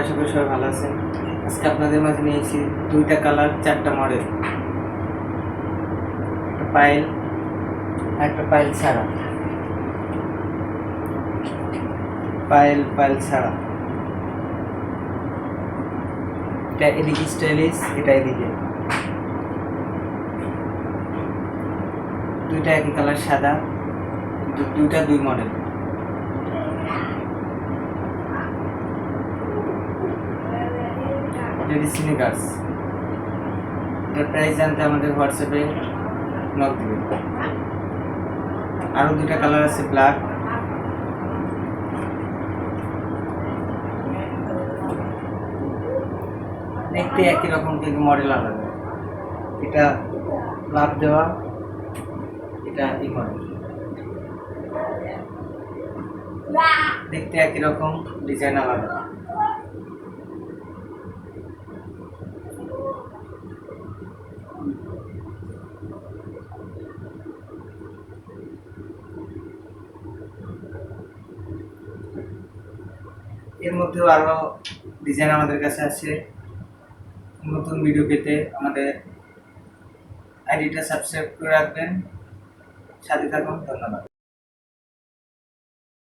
আশা করি সবাই ভালো আছেন। আজকে আপনাদের মাঝে নিয়েছি দুইটা কালার, চারটা মডেল, একটা পাইল আর একটা পাইল ছাড়া। পাইল ছাড়া, এটা এদিকে স্টাইলিশ, এটা এদিকে। দুইটা একই কালার, সাদা, দুইটা দুই মডেল। স্নিকার্স, এটার প্রাইস জানতে আমাদের হোয়াটসঅ্যাপে নক দিবেন। আরও দুইটা কালার আছে, ব্ল্যাক, দেখতে একই রকম কিন্তু মডেল আলাদা। এটা লাভ দেওয়া, এটা এই মডেল, দেখতে একই রকম, ডিজাইন আলাদা। এর মধ্যেও আরো ডিজাইন আমাদের কাছে আছে। নতুন ভিডিও পেতে আমাদের আইডিটা সাবস্ক্রাইব করে রাখবেন। সাথে থাকুন। ধন্যবাদ।